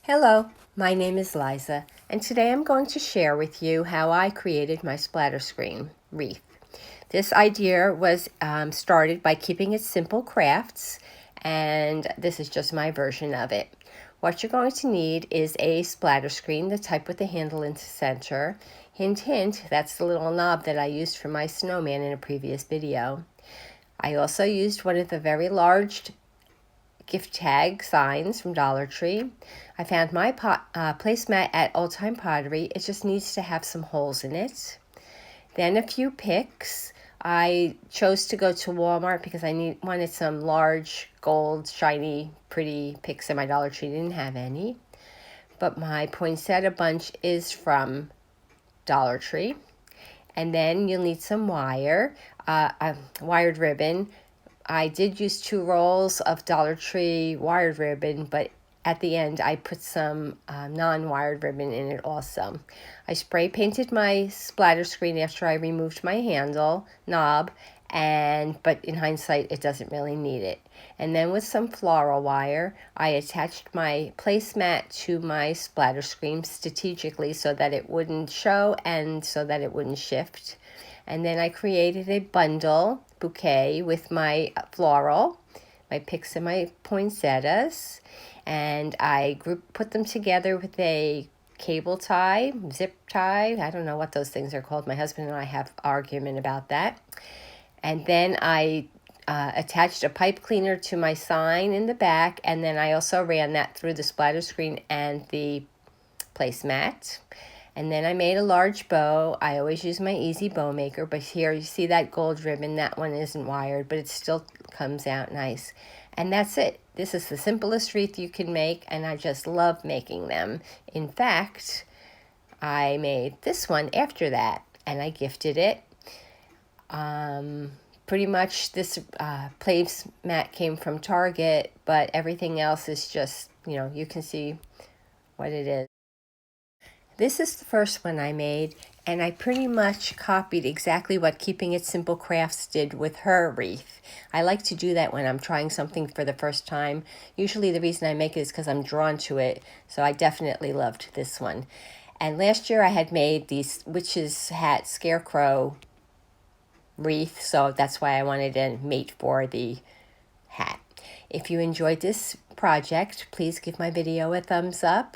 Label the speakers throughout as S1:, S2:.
S1: Hello, my name is Liza, and today I'm going to share with you how I created my splatter screen wreath. This idea was started by keeping it simple crafts, and this is just my version of it. What you're going to need is a splatter screen, the type with the handle in the center. Hint, hint, that's the little knob that I used for my snowman in a previous video. I also used one of the very large gift tag signs from DollarTree. I found my placemat at Old Time Pottery. It just needs to have some holes in it. Then a few picks. I chose to go to Walmart because I wanted some large, gold, shiny, pretty picks, and my DollarTree didn't have any. But my poinsettia bunch is from DollarTree. And then you'll need some wire, wired ribbon. I did use 2 rolls of DollarTree wired ribbon, but at the end I put some non-wired ribbon in it also. I spray painted my splatter screen after I removed my handle knob, but in hindsight it doesn't really need it. And then with some floral wire, I attached my placemat to my splatter screen strategically so that it wouldn't show and so that it wouldn't shift. And then I created a bouquet with my floral, my picks and my poinsettias, and I put them together with a cable tie, zip tie. I don't know what those things are called. My husband and I have argument about that. And then I attached a pipe cleaner to my sign in the back, and then I also ran that through the splatter screen and the placemat. And then I made a large bow. I always use my easy bow maker, but here you see that gold ribbon. That one isn't wired, but it still comes out nice. And that's it. This is the simplest wreath you can make, and I just love making them. In fact, I made this one after that, and I gifted it. Pretty much this placemat came from Target, but everything else is just, you can see what it is. This is the first one I made, and I pretty much copied exactly what Keeping It Simple Crafts did with her wreath. I like to do that when I'm trying something for the first time. Usually the reason I make it is because I'm drawn to it, so I definitely loved this one. And last year I had made these witch's hat scarecrow wreath, so that's why I wanted a mate for the hat. If you enjoyed this project, please give my video a thumbs up.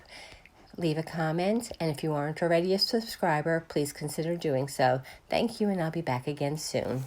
S1: Leave a comment, and if you aren't already a subscriber, please consider doing so. Thank you, and I'll be back again soon.